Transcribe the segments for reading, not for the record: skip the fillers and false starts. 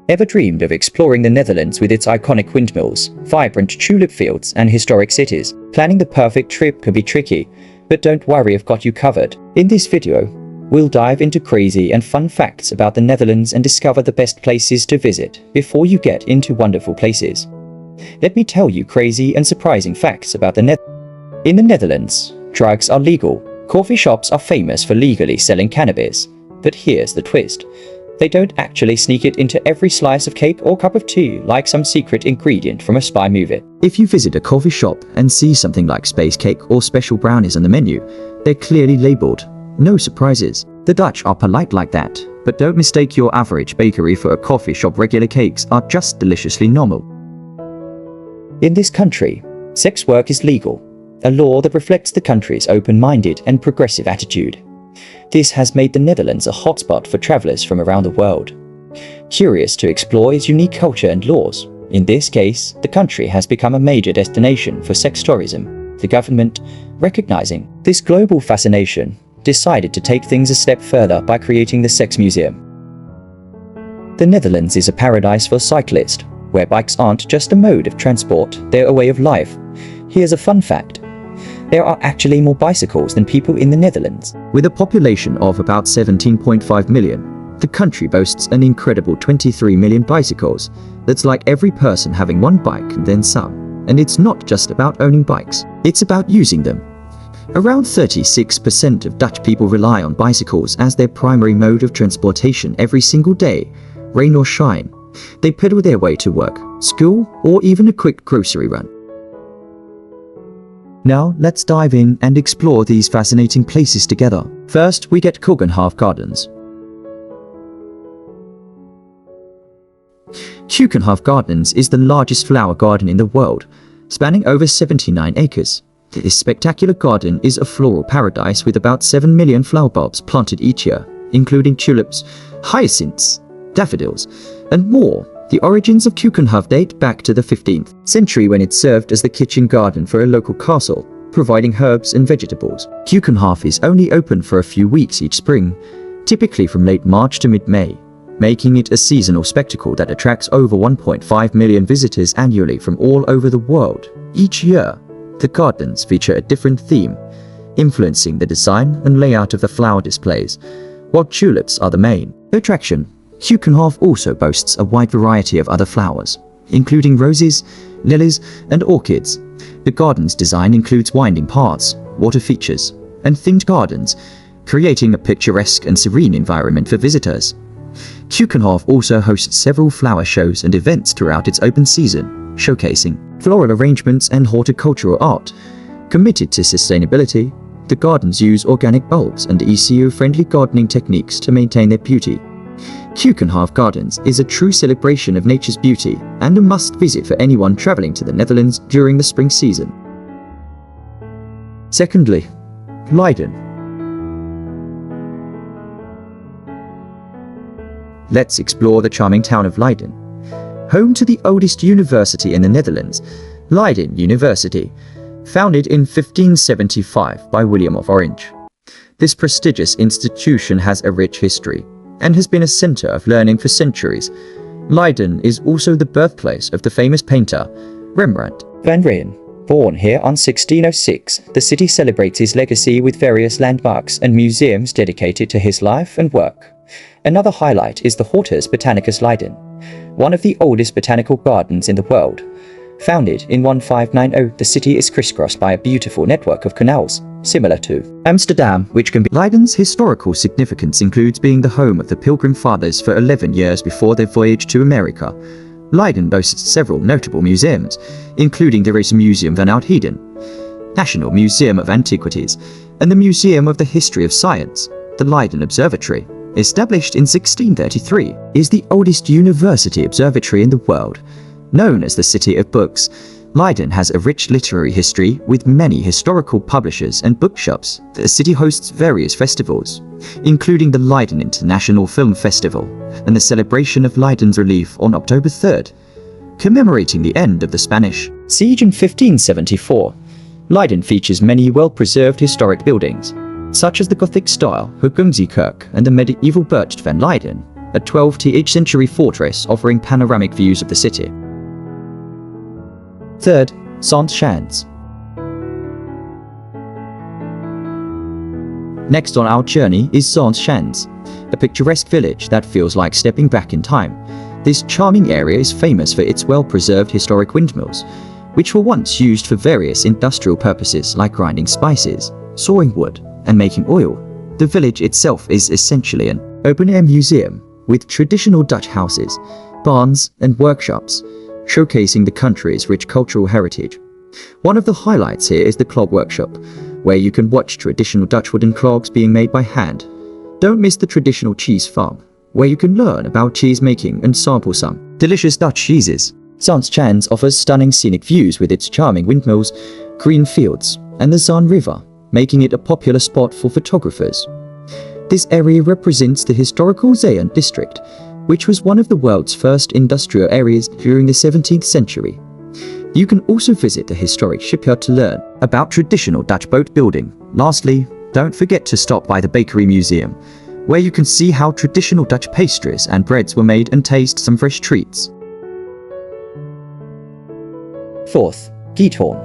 Ever dreamed of exploring the Netherlands with its iconic windmills, vibrant tulip fields, and historic cities? Planning the perfect trip can be tricky, but don't worry, I've got you covered. In this video, we'll dive into crazy and fun facts about the Netherlands and discover the best places to visit before you get into wonderful places. Let me tell you crazy and surprising facts about the Netherlands. In the Netherlands, drugs are legal. Coffee shops are famous for legally selling cannabis. But here's the twist. They don't actually sneak it into every slice of cake or cup of tea like some secret ingredient from a spy movie. If you visit a coffee shop and see something like space cake or special brownies on the menu, they're clearly labeled. No surprises. The Dutch are polite like that, but don't mistake your average bakery for a coffee shop. Regular cakes are just deliciously normal. In this country, sex work is legal, a law that reflects the country's open-minded and progressive attitude. This has made the Netherlands a hotspot for travelers from around the world, curious to explore its unique culture and laws. In this case, the country has become a major destination for sex tourism. The government, recognizing this global fascination, decided to take things a step further by creating the Sex Museum. The Netherlands is a paradise for cyclists, where bikes aren't just a mode of transport, they're a way of life. Here's a fun fact. There are actually more bicycles than people in the Netherlands. With a population of about 17.5 million, the country boasts an incredible 23 million bicycles. That's like every person having one bike and then some. And it's not just about owning bikes, it's about using them. Around 36% of Dutch people rely on bicycles as their primary mode of transportation every single day, rain or shine. They pedal their way to work, school, or even a quick grocery run. Now, let's dive in and explore these fascinating places together. First, we get Keukenhof Gardens. Keukenhof Gardens is the largest flower garden in the world, spanning over 79 acres. This spectacular garden is a floral paradise with about 7 million flower bulbs planted each year, including tulips, hyacinths, daffodils, and more. The origins of Keukenhof date back to the 15th century when it served as the kitchen garden for a local castle, providing herbs and vegetables. Keukenhof is only open for a few weeks each spring, typically from late March to mid-May, making it a seasonal spectacle that attracts over 1.5 million visitors annually from all over the world. Each year, the gardens feature a different theme, influencing the design and layout of the flower displays, while tulips are the main attraction. Keukenhof also boasts a wide variety of other flowers, including roses, lilies, and orchids. The garden's design includes winding paths, water features, and themed gardens, creating a picturesque and serene environment for visitors. Keukenhof also hosts several flower shows and events throughout its open season, showcasing floral arrangements and horticultural art. Committed to sustainability, the gardens use organic bulbs and eco-friendly gardening techniques to maintain their beauty. Keukenhof Gardens is a true celebration of nature's beauty and a must-visit for anyone traveling to the Netherlands during the spring season. Secondly, Leiden. Let's explore the charming town of Leiden. Home to the oldest university in the Netherlands, Leiden University, founded in 1575 by William of Orange. This prestigious institution has a rich history and has been a center of learning for centuries. Leiden is also the birthplace of the famous painter, Rembrandt van Rijn. Born here on 1606, the city celebrates his legacy with various landmarks and museums dedicated to his life and work. Another highlight is the Hortus Botanicus Leiden, one of the oldest botanical gardens in the world. Founded in 1590, the city is crisscrossed by a beautiful network of canals, similar to Amsterdam, which can be. Leiden's historical significance includes being the home of the Pilgrim Fathers for 11 years before their voyage to America. Leiden boasts several notable museums, including the Rijksmuseum van Oud Heden, National Museum of Antiquities, and the Museum of the History of Science. The Leiden Observatory, established in 1633, is the oldest university observatory in the world. Known as the City of Books, Leiden has a rich literary history with many historical publishers and bookshops. The city hosts various festivals, including the Leiden International Film Festival and the celebration of Leiden's relief on October 3rd, commemorating the end of the Spanish siege in 1574. Leiden features many well-preserved historic buildings, such as the Gothic-style Kerk and the medieval Burcht van Leiden, a 12th century fortress offering panoramic views of the city. Third, Zaanse Schans. Next on our journey is Zaanse Schans, a picturesque village that feels like stepping back in time. This charming area is famous for its well-preserved historic windmills, which were once used for various industrial purposes like grinding spices, sawing wood, and making oil. The village itself is essentially an open-air museum with traditional Dutch houses, barns, and workshops, showcasing the country's rich cultural heritage. One of the highlights here is the clog workshop, where you can watch traditional Dutch wooden clogs being made by hand. Don't miss the traditional cheese farm, where you can learn about cheese making and sample some delicious Dutch cheeses. Zaanse Schans offers stunning scenic views with its charming windmills, green fields, and the Zaan River, making it a popular spot for photographers. This area represents the historical Zeeland district, which was one of the world's first industrial areas during the 17th century. You can also visit the historic shipyard to learn about traditional Dutch boat building. Lastly, don't forget to stop by the Bakery Museum, where you can see how traditional Dutch pastries and breads were made and taste some fresh treats. Fourth, Giethoorn.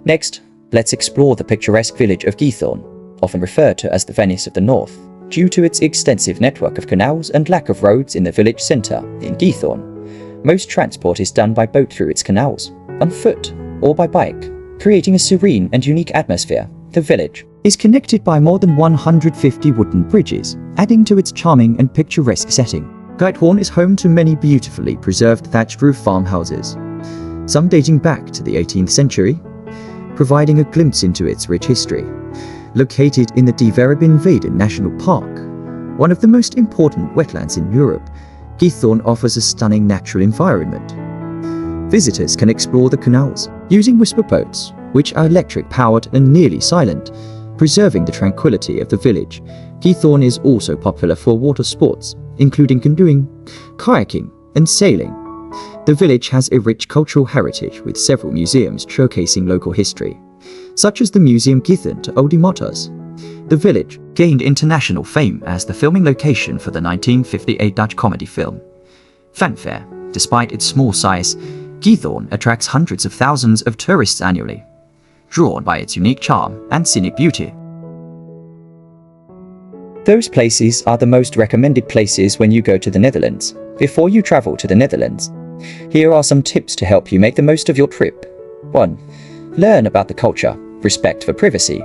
Next, let's explore the picturesque village of Giethoorn, often referred to as the Venice of the North, due to its extensive network of canals and lack of roads in the village centre. In Giethoorn, most transport is done by boat through its canals, on foot, or by bike, creating a serene and unique atmosphere. The village is connected by more than 150 wooden bridges, adding to its charming and picturesque setting. Giethoorn is home to many beautifully preserved thatched roof farmhouses, some dating back to the 18th century, providing a glimpse into its rich history. Located in the Weiden National Park, one of the most important wetlands in Europe, Giethoorn offers a stunning natural environment. Visitors can explore the canals using whisper boats, which are electric-powered and nearly silent, preserving the tranquility of the village. Giethoorn is also popular for water sports, including canoeing, kayaking, and sailing. The village has a rich cultural heritage with several museums showcasing local history, such as the Museum Giethoorn te Oude Motors. The village gained international fame as the filming location for the 1958 Dutch comedy film Fanfare. Despite its small size, Giethoorn attracts hundreds of thousands of tourists annually, drawn by its unique charm and scenic beauty. Those places are the most recommended places when you go to the Netherlands. Before you travel to the Netherlands, here are some tips to help you make the most of your trip. 1. Learn about the culture. Respect for privacy.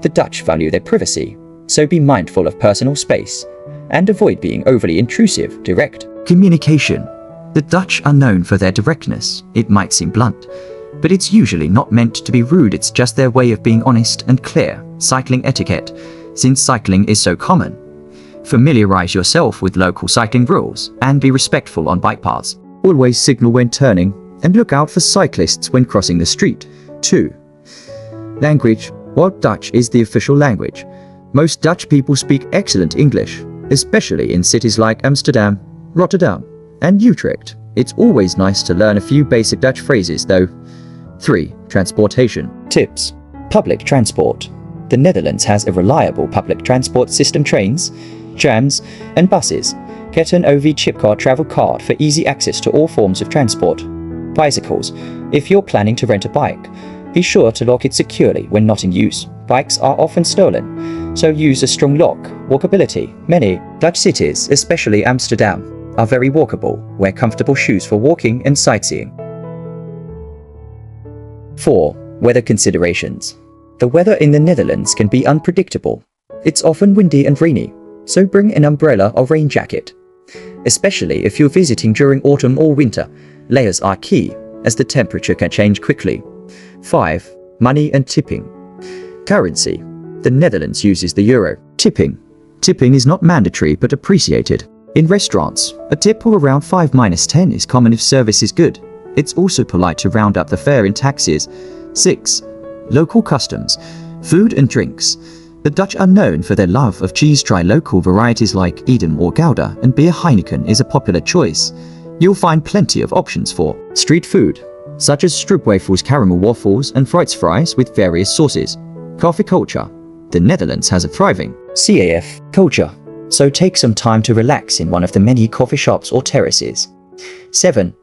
The Dutch value their privacy, so be mindful of personal space and avoid being overly intrusive. Direct communication. The Dutch are known for their directness. It might seem blunt, but it's usually not meant to be rude. It's just their way of being honest and clear. Cycling etiquette. Since cycling is so common, familiarize yourself with local cycling rules and be respectful on bike paths. Always signal when turning and look out for cyclists when crossing the street. 2. Language. While Dutch is the official language, most Dutch people speak excellent English, especially in cities like Amsterdam, Rotterdam, and Utrecht. It's always nice to learn a few basic Dutch phrases though. 3. Transportation. Tips. Public transport. The Netherlands has a reliable public transport system: trains, trams, and buses. Get an OV chipcard travel card for easy access to all forms of transport. Bicycles. If you're planning to rent a bike, be sure to lock it securely when not in use. Bikes are often stolen, so use a strong lock. Walkability. Many Dutch cities, especially Amsterdam, are very walkable. Wear comfortable shoes for walking and sightseeing. 4. Weather considerations. The weather in the Netherlands can be unpredictable. It's often windy and rainy, so bring an umbrella or rain jacket. Especially if you're visiting during autumn or winter, layers are key, as the temperature can change quickly. 5. Money and tipping. Currency. The Netherlands uses the euro. Tipping. Tipping is not mandatory but appreciated. In restaurants, a tip of around 5-10 is common if service is good. It's also polite to round up the fare in taxis. 6. Local customs. Food and drinks. The Dutch are known for their love of cheese. Try local varieties like Edam or Gouda, and beer Heineken is a popular choice. You'll find plenty of options for street food, such as stroopwafels, caramel waffles, and frites fries with various sauces. Coffee culture. The Netherlands has a thriving CAF culture, so take some time to relax in one of the many coffee shops or terraces. 7.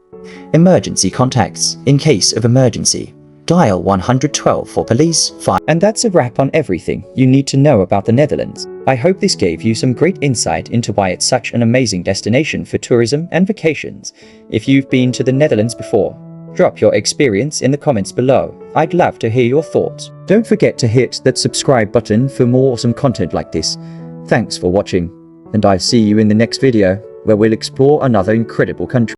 Emergency contacts. In case of emergency, dial 112 for police, fire. And that's a wrap on everything you need to know about the Netherlands. I hope this gave you some great insight into why it's such an amazing destination for tourism and vacations. If you've been to the Netherlands before, drop your experience in the comments below. I'd love to hear your thoughts. Don't forget to hit that subscribe button for more awesome content like this. Thanks for watching, and I'll see you in the next video, where we'll explore another incredible country.